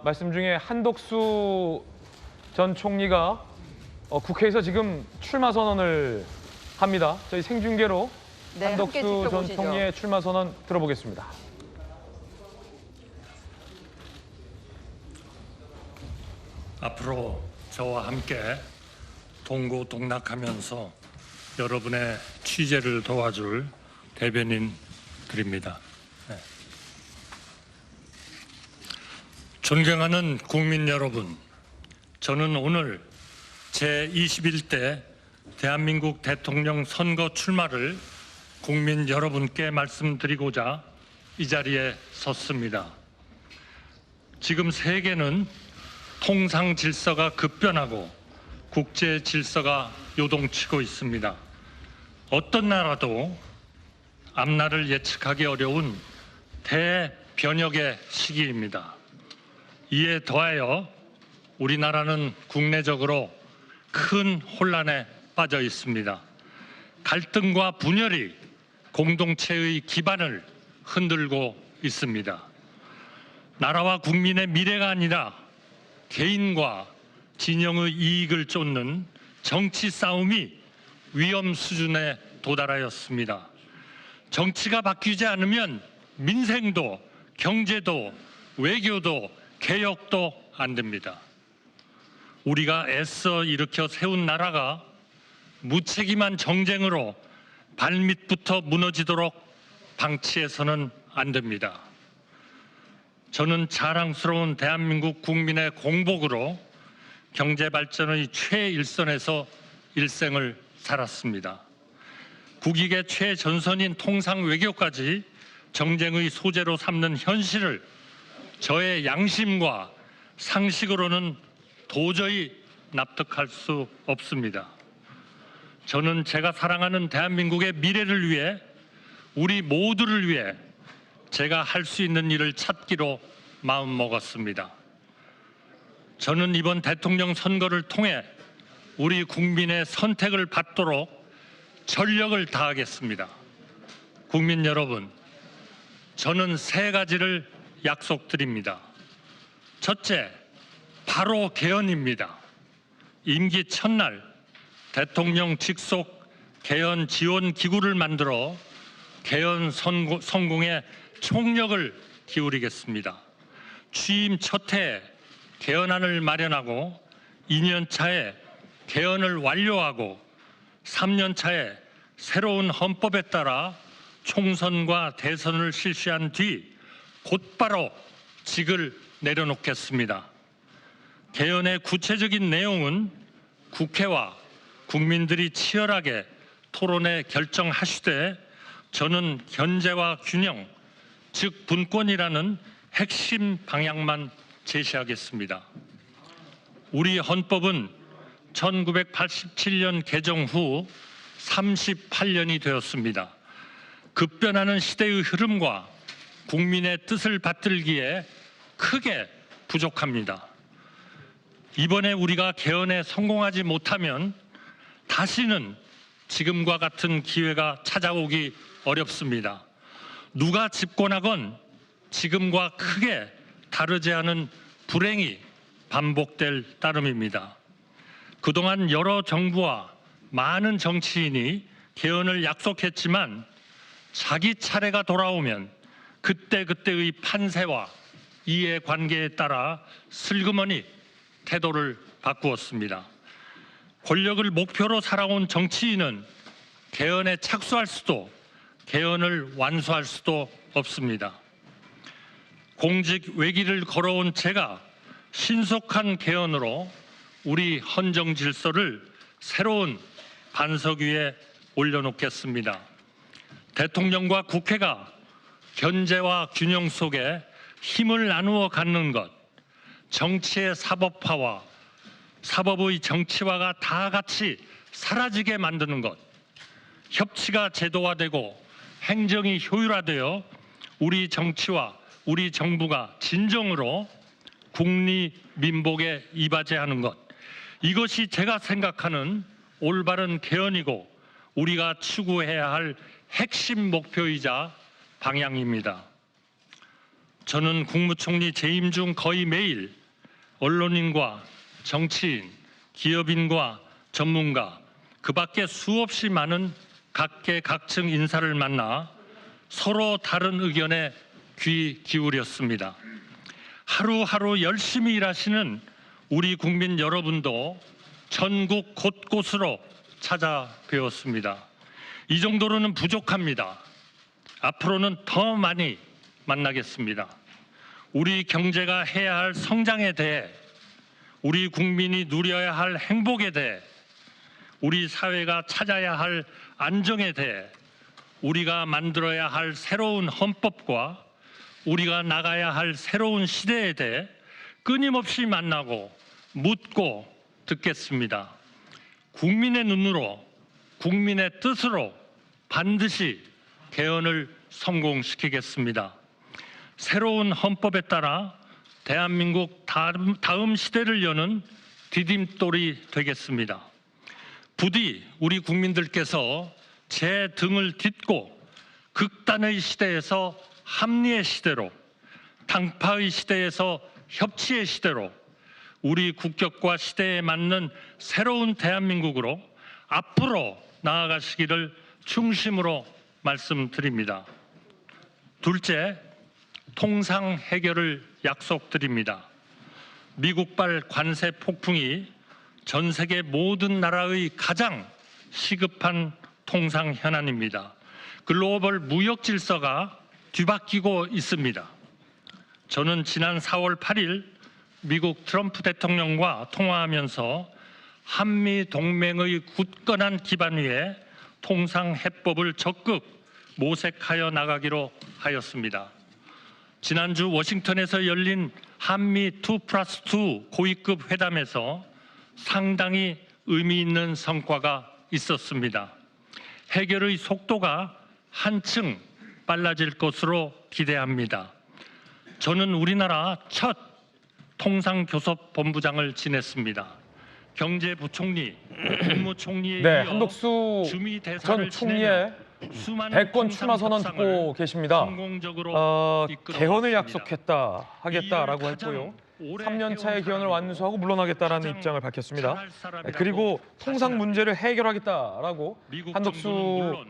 말씀 중에 한덕수 전 총리가 국회에서 지금 출마 선언을 합니다. 저희 생중계로 네, 한덕수 전 총리의 출마 선언 들어보겠습니다. 앞으로 저와 함께 동고동락하면서 여러분의 취재를 도와줄 대변인 드립니다. 네. 존경하는 국민 여러분, 저는 오늘 제21대 대한민국 대통령 선거 출마를 국민 여러분께 말씀드리고자 이 자리에 섰습니다. 지금 세계는 통상 질서가 급변하고 국제 질서가 요동치고 있습니다. 어떤 나라도 앞날을 예측하기 어려운 대변혁의 시기입니다. 이에 더하여 우리나라는 국내적으로 큰 혼란에 빠져 있습니다. 갈등과 분열이 공동체의 기반을 흔들고 있습니다. 나라와 국민의 미래가 아니라 개인과 진영의 이익을 쫓는 정치 싸움이 위험 수준에 도달하였습니다. 정치가 바뀌지 않으면 민생도 경제도 외교도 개혁도 안 됩니다. 우리가 애써 일으켜 세운 나라가 무책임한 정쟁으로 발밑부터 무너지도록 방치해서는 안 됩니다. 저는 자랑스러운 대한민국 국민의 공복으로 경제 발전의 최일선에서 일생을 살았습니다. 국익의 최전선인 통상 외교까지 정쟁의 소재로 삼는 현실을 저의 양심과 상식으로는 도저히 납득할 수 없습니다. 저는 제가 사랑하는 대한민국의 미래를 위해, 우리 모두를 위해 제가 할 수 있는 일을 찾기로 마음먹었습니다. 저는 이번 대통령 선거를 통해 우리 국민의 선택을 받도록 전력을 다하겠습니다. 국민 여러분, 저는 3가지를 약속드립니다. 첫째, 바로 개헌입니다. 임기 첫날 대통령 직속 개헌 지원 기구를 만들어 개헌 성공에 총력을 기울이겠습니다. 취임 첫 해에 개헌안을 마련하고 2년 차에 개헌을 완료하고 3년 차에 새로운 헌법에 따라 총선과 대선을 실시한 뒤 곧바로 직을 내려놓겠습니다. 개헌의 구체적인 내용은 국회와 국민들이 치열하게 토론해 결정하시되 저는 견제와 균형, 즉 분권이라는 핵심 방향만 제시하겠습니다. 우리 헌법은 1987년 개정 후 38년이 되었습니다. 급변하는 시대의 흐름과 국민의 뜻을 받들기에 크게 부족합니다. 이번에 우리가 개헌에 성공하지 못하면 다시는 지금과 같은 기회가 찾아오기 어렵습니다. 누가 집권하건 지금과 크게 다르지 않은 불행이 반복될 따름입니다. 그동안 여러 정부와 많은 정치인이 개헌을 약속했지만 자기 차례가 돌아오면 그때그때의 판세와 이해관계에 따라 슬그머니 태도를 바꾸었습니다. 권력을 목표로 살아온 정치인은 개헌에 착수할 수도 개헌을 완수할 수도 없습니다. 공직 외길을 걸어온 제가 신속한 개헌으로 우리 헌정 질서를 새로운 반석 위에 올려놓겠습니다. 대통령과 국회가 견제와 균형 속에 힘을 나누어 갖는 것, 정치의 사법화와 사법의 정치화가 다 같이 사라지게 만드는 것, 협치가 제도화되고 행정이 효율화되어 우리 정치와 우리 정부가 진정으로 국리민복에 이바지하는 것, 이것이 제가 생각하는 올바른 개헌이고 우리가 추구해야 할 핵심 목표이자 방향입니다. 저는 국무총리 재임 중 거의 매일 언론인과 정치인, 기업인과 전문가, 그 밖에 수없이 많은 각계각층 인사를 만나 서로 다른 의견에 귀 기울였습니다. 하루하루 열심히 일하시는 우리 국민 여러분도 전국 곳곳으로 찾아뵈었습니다. 이 정도로는 부족합니다. 앞으로는 더 많이 만나겠습니다. 우리 경제가 해야 할 성장에 대해, 우리 국민이 누려야 할 행복에 대해, 우리 사회가 찾아야 할 안정에 대해, 우리가 만들어야 할 새로운 헌법과 우리가 나가야 할 새로운 시대에 대해 끊임없이 만나고 묻고 듣겠습니다. 국민의 눈으로, 국민의 뜻으로 반드시 개헌을 성공시키겠습니다. 새로운 헌법에 따라 대한민국 다음 시대를 여는 디딤돌이 되겠습니다. 부디 우리 국민들께서 제 등을 딛고 극단의 시대에서 합리의 시대로, 당파의 시대에서 협치의 시대로 우리 국격과 시대에 맞는 새로운 대한민국으로 앞으로 나아가시기를 중심으로 말씀드립니다. 둘째, 통상 해결을 약속드립니다. 미국발 관세 폭풍이 전 세계 모든 나라의 가장 시급한 통상 현안입니다. 글로벌 무역 질서가 뒤바뀌고 있습니다. 저는 지난 4월 8일 미국 트럼프 대통령과 통화하면서 한미 동맹의 굳건한 기반 위에 통상 해법을 적극 모색하여 나가기로 하였습니다. 지난주 워싱턴에서 열린 한미 2+2 고위급 회담에서 상당히 의미 있는 성과가 있었습니다. 해결의 속도가 한층 빨라질 것으로 기대합니다. 저는 우리나라 첫 통상교섭본부장을 지냈습니다. 경제부총리, 국무총리에 네, 이어 한덕수 주미 전 대사를 총리의 대권 출마 선언 듣고 계십니다. 개헌을 하겠다라고 했고요. 3년 차의 개헌을 완수하고 물러나겠다라는 입장을 밝혔습니다. 그리고 통상 문제를 해결하겠다라고 한덕수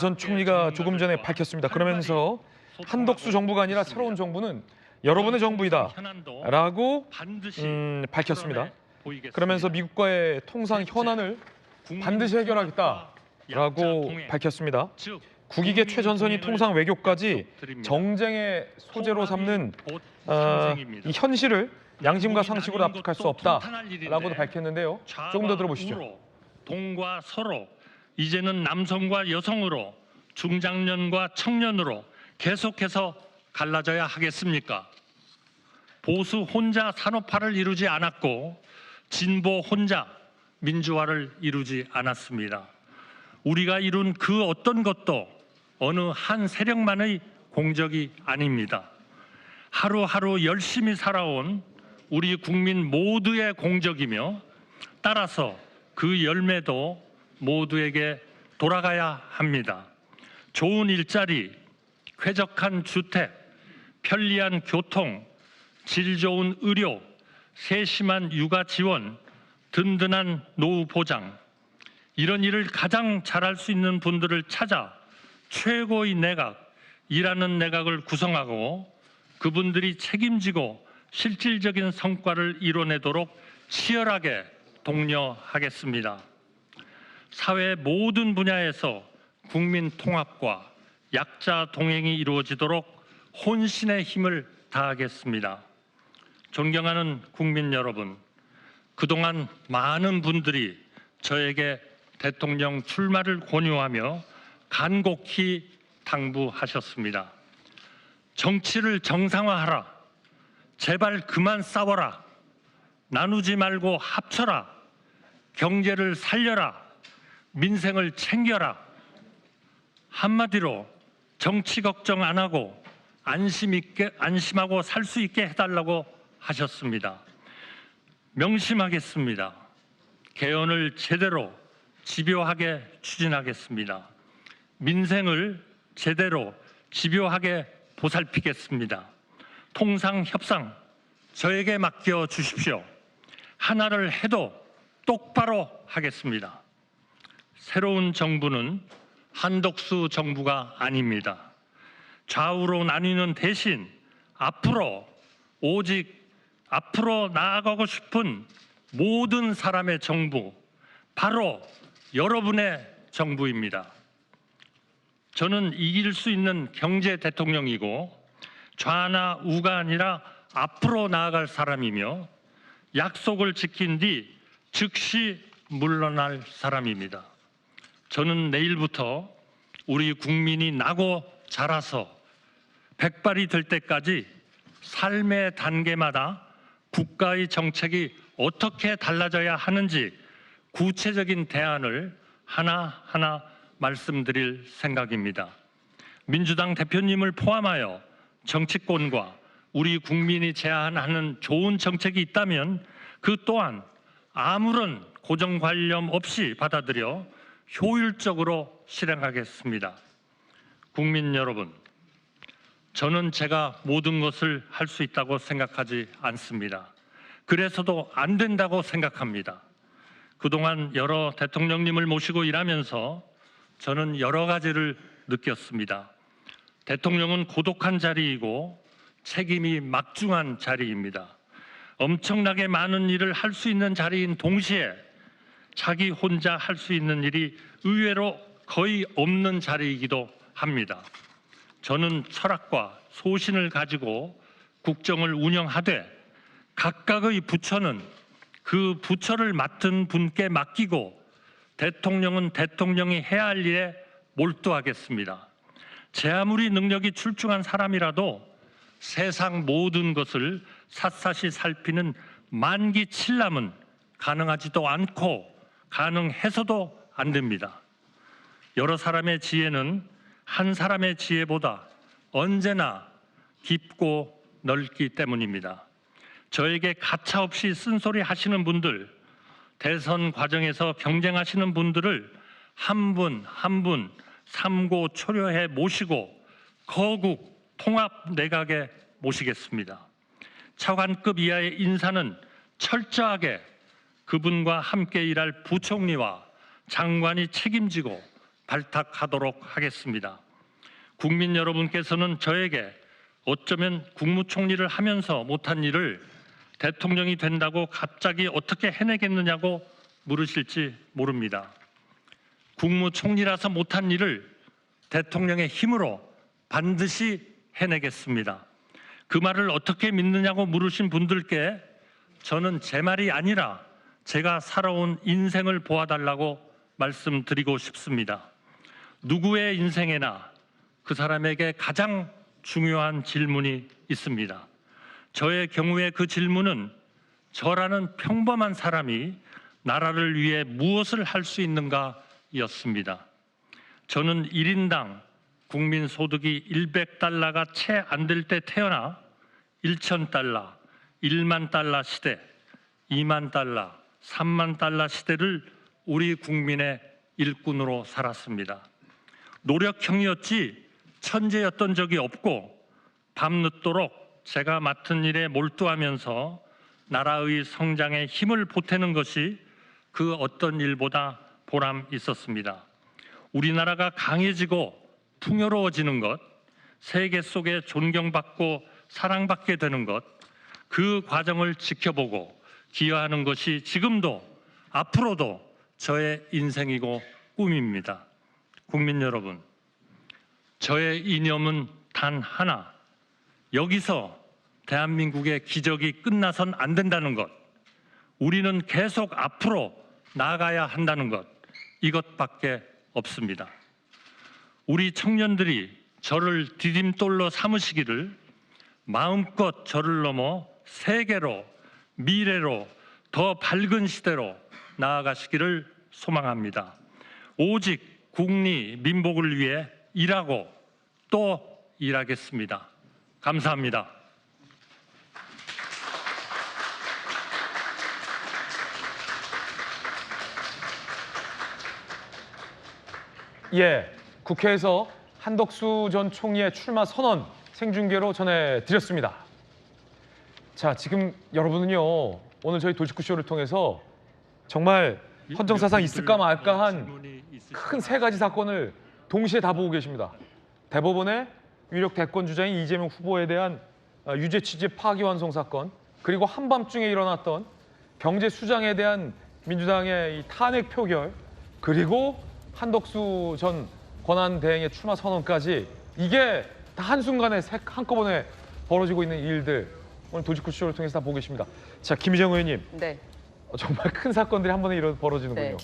전 총리가 조금 전에 밝혔습니다. 그러면서 한덕수 정부가 아니라 새로운 정부는 여러분의 정부이다라고 밝혔습니다. 그러면서 미국과의 통상 현안을 반드시 해결하겠다라고 밝혔습니다. 국익의 최전선이 통상 외교까지 정쟁의 소재로 삼는 이 현실을 양심과 상식으로 납득할 수 없다라고도 밝혔는데요. 조금 더 들어보시죠. 동과 서로, 이제는 남성과 여성으로, 중장년과 청년으로 계속해서 갈라져야 하겠습니까? 보수 혼자 산업화를 이루지 않았고 진보 혼자 민주화를 이루지 않았습니다. 우리가 이룬 그 어떤 것도 어느 한 세력만의 공적이 아닙니다. 하루하루 열심히 살아온 우리 국민 모두의 공적이며 따라서 그 열매도 모두에게 돌아가야 합니다. 좋은 일자리, 쾌적한 주택, 편리한 교통, 질 좋은 의료, 세심한 육아 지원, 든든한 노후 보장, 이런 일을 가장 잘할 수 있는 분들을 찾아 최고의 내각, 일하는 내각을 구성하고 그분들이 책임지고 실질적인 성과를 이뤄내도록 치열하게 독려하겠습니다. 사회 모든 분야에서 국민 통합과 약자 동행이 이루어지도록 혼신의 힘을 다하겠습니다. 존경하는 국민 여러분, 그동안 많은 분들이 저에게 대통령 출마를 권유하며 간곡히 당부하셨습니다. 정치를 정상화하라. 제발 그만 싸워라. 나누지 말고 합쳐라. 경제를 살려라. 민생을 챙겨라. 한마디로 정치 걱정 안 하고 안심하고 살 수 있게 해달라고 하셨습니다. 명심하겠습니다. 개헌을 제대로 집요하게 추진하겠습니다. 민생을 제대로 집요하게 보살피겠습니다. 통상 협상 저에게 맡겨 주십시오. 하나를 해도 똑바로 하겠습니다. 새로운 정부는 한덕수 정부가 아닙니다. 좌우로 나뉘는 대신 오직 앞으로 나아가고 싶은 모든 사람의 정부, 바로 여러분의 정부입니다. 저는 이길 수 있는 경제 대통령이고 좌나 우가 아니라 앞으로 나아갈 사람이며 약속을 지킨 뒤 즉시 물러날 사람입니다. 저는 내일부터 우리 국민이 나고 자라서 백발이 될 때까지 삶의 단계마다 국가의 정책이 어떻게 달라져야 하는지 구체적인 대안을 하나하나 말씀드릴 생각입니다. 민주당 대표님을 포함하여 정치권과 우리 국민이 제안하는 좋은 정책이 있다면 그 또한 아무런 고정관념 없이 받아들여 효율적으로 실행하겠습니다. 국민 여러분, 저는 제가 모든 것을 할 수 있다고 생각하지 않습니다. 그래서도 안 된다고 생각합니다. 그동안 여러 대통령님을 모시고 일하면서 저는 여러 가지를 느꼈습니다. 대통령은 고독한 자리이고 책임이 막중한 자리입니다. 엄청나게 많은 일을 할 수 있는 자리인 동시에 자기 혼자 할 수 있는 일이 의외로 거의 없는 자리이기도 합니다. 저는 철학과 소신을 가지고 국정을 운영하되 각각의 부처는 그 부처를 맡은 분께 맡기고 대통령은 대통령이 해야 할 일에 몰두하겠습니다. 제 아무리 능력이 출중한 사람이라도 세상 모든 것을 샅샅이 살피는 만기칠람은 가능하지도 않고 가능해서도 안 됩니다. 여러 사람의 지혜는 한 사람의 지혜보다 언제나 깊고 넓기 때문입니다. 저에게 가차없이 쓴소리 하시는 분들, 대선 과정에서 경쟁하시는 분들을 한 분 한 분 삼고 초려해 모시고 거국 통합 내각에 모시겠습니다. 차관급 이하의 인사는 철저하게 그분과 함께 일할 부총리와 장관이 책임지고 발탁하도록 하겠습니다. 국민 여러분께서는 저에게 어쩌면 국무총리를 하면서 못한 일을 대통령이 된다고 갑자기 어떻게 해내겠느냐고 물으실지 모릅니다. 국무총리라서 못한 일을 대통령의 힘으로 반드시 해내겠습니다. 그 말을 어떻게 믿느냐고 물으신 분들께 저는 제 말이 아니라 제가 살아온 인생을 보아달라고 말씀드리고 싶습니다. 누구의 인생에나 그 사람에게 가장 중요한 질문이 있습니다. 저의 경우에 그 질문은 저라는 평범한 사람이 나라를 위해 무엇을 할 수 있는가 였습니다. 저는 1인당 국민 소득이 100달러가 채 안 될 때 태어나 1,000달러, 1만 달러 시대, 2만 달러, 3만 달러 시대를 우리 국민의 일꾼으로 살았습니다. 노력형이었지 천재였던 적이 없고 밤늦도록 제가 맡은 일에 몰두하면서 나라의 성장에 힘을 보태는 것이 그 어떤 일보다 보람 있었습니다. 우리나라가 강해지고 풍요로워지는 것, 세계 속에 존경받고 사랑받게 되는 것, 그 과정을 지켜보고 기여하는 것이 지금도 앞으로도 저의 인생이고 꿈입니다. 국민 여러분, 저의 이념은 단 하나, 여기서 대한민국의 기적이 끝나선 안 된다는 것, 우리는 계속 앞으로 나아가야 한다는 것, 이것밖에 없습니다. 우리 청년들이 저를 디딤돌로 삼으시기를 마음껏 저를 넘어 세계로, 미래로, 더 밝은 시대로 나아가시기를 소망합니다. 오직 국리, 민복을 위해 일하고 또 일하겠습니다. 감사합니다. 예, 국회에서 한덕수 전 총리의 출마 선언 생중계로 전해드렸습니다. 자, 지금 여러분은요, 오늘 저희 돌직구쇼를 통해서 정말 헌정사상 있을까 말까 한 큰 세 가지 사건을 동시에 다 보고 계십니다. 대법원의 유력 대권 주자인 이재명 후보에 대한 유죄 취재 파기환송 사건, 그리고 한밤중에 일어났던 경제 수장에 대한 민주당의 이 탄핵 표결, 그리고 한덕수 전 권한대행의 출마 선언까지, 이게 다 한순간에 한꺼번에 벌어지고 있는 일들, 오늘 돌직구쇼를 통해서 다 보고 계십니다. 자, 김희정 의원님, 네. 정말 큰 사건들이 한 번에 벌어지는군요. 네.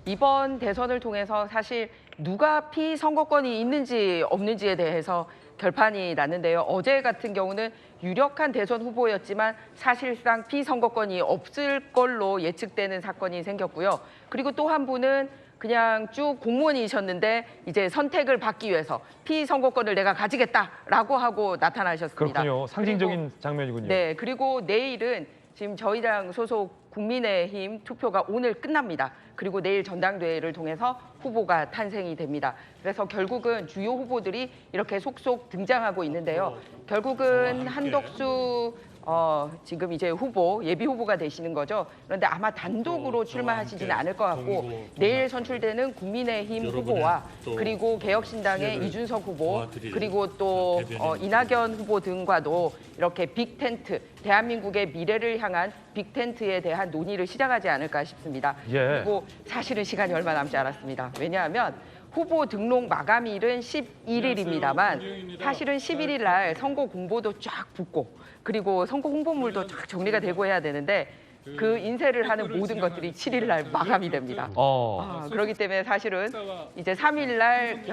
이번 대선을 통해서 사실 누가 피선거권이 있는지 없는지에 대해서 결판이 났는데요. 어제 같은 경우는 유력한 대선 후보였지만 사실상 피선거권이 없을 걸로 예측되는 사건이 생겼고요. 그리고 또 한 분은 그냥 쭉 공무원이셨는데 이제 선택을 받기 위해서 피선거권을 내가 가지겠다라고 하고 나타나셨습니다. 그렇군요. 상징적인 장면이군요. 네, 그리고 내일은 지금 저희 당 소속 국민의힘 투표가 오늘 끝납니다. 그리고 내일 전당대회를 통해서 후보가 탄생이 됩니다. 그래서 결국은 주요 후보들이 이렇게 속속 등장하고 있는데요. 결국은 한덕수 지금 이제 예비 후보가 되시는 거죠. 그런데 아마 단독으로 출마하시지는 않을 것 같고, 내일 선출되는 국민의힘 후보와 그리고 개혁신당의 이준석 후보, 그리고 또 이낙연 후보 등과도 이렇게 빅텐트, 대한민국의 미래를 향한 빅텐트에 대한 논의를 시작하지 않을까 싶습니다. 예. 그리고 사실은 시간이 얼마 남지 않았습니다. 왜냐하면 후보 등록 마감일은 11일입니다만 사실은 11일 날 선거 공보도 쫙 붙고, 그리고 선거 홍보물도 쫙 정리가 되고 해야 되는데 그 인쇄를 하는 모든 것들이 7일 날 마감이 됩니다. 그렇기 때문에 사실은 이제 3일 날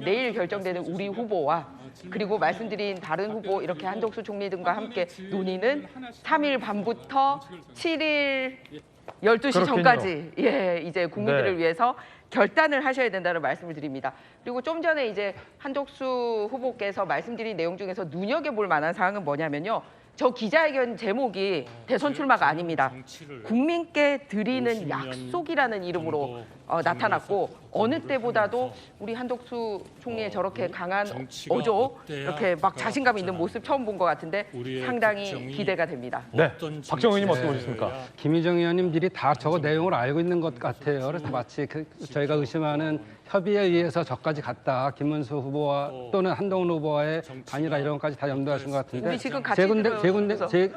내일 결정되는 우리 후보와 그리고 말씀드린 다른 후보, 이렇게 한덕수 총리 등과 함께 논의는 3일 밤부터 7일 12시 그렇군요. 전까지 이제 국민들을 위해서 결단을 하셔야 된다는 말씀을 드립니다. 그리고 좀 전에 이제 한덕수 후보께서 말씀드린 내용 중에서 눈여겨볼 만한 사항은 뭐냐면요. 저 기자회견 제목이 대선 출마가 아닙니다. 국민께 드리는 약속이라는 이름으로 나타났고, 어느 때보다도 우리 한덕수 총리의 저렇게 강한 이렇게 막 자신감 있는 모습 처음 본 것 같은데 상당히 기대가 됩니다. 네, 박정희 의원님 어떻게 보셨습니까? 김희정 의원님들이 다 저거 내용을 알고 있는 것 같아요. 그래서 마치 저희가 의심하는 협의에 의해서 저까지 갔다, 김문수 후보와 또는 한동훈 후보와의 단일화 이런 것까지 다 염두하신 것 같은데, 우리 지금 같이 들어요.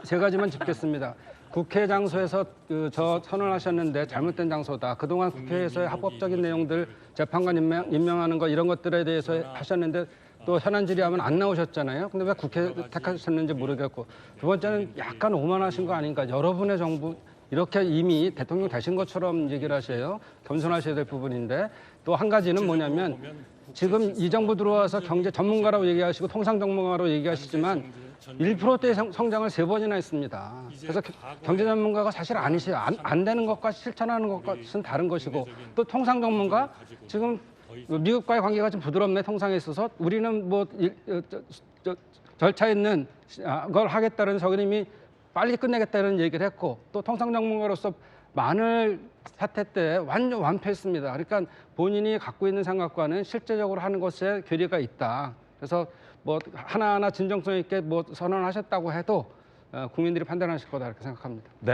세 가지만 짚겠습니다. 국회 장소에서 저 선언하셨는데 잘못된 장소다. 그동안 국회에서의 합법적인 내용들, 재판관 임명하는 거 이런 것들에 대해서 하셨는데 또 현안 질의하면 안 나오셨잖아요. 근데 왜 국회 택하셨는지 모르겠고, 두 번째는 약간 오만하신 거 아닌가. 여러분의 정부 이렇게 이미 대통령 되신 것처럼 얘기를 하셔요. 겸손하셔야 될 부분인데, 또 한 가지는 뭐냐면 지금 이 정부 들어와서 경제 전문가라고 얘기하시고 통상 전문가로 얘기하시지만 1%대 성장을 3번이나 했습니다. 그래서 경제 전문가가 사실 아니세요. 안 되는 것과 실천하는 것과는 다른 것이고, 또 통상 전문가 지금 미국과의 관계가 좀 부드럽네, 통상에 있어서. 우리는 뭐 절차 있는 걸 하겠다는 저기님이 빨리 끝내겠다는 얘기를 했고, 또 통상 전문가로서 마늘 사태 때 완전 완패했습니다. 그러니까 본인이 갖고 있는 생각과는 실제적으로 하는 것에 괴리가 있다. 그래서 뭐 하나하나 진정성 있게 뭐 선언하셨다고 해도 국민들이 판단하실 거다 이렇게 생각합니다. 네.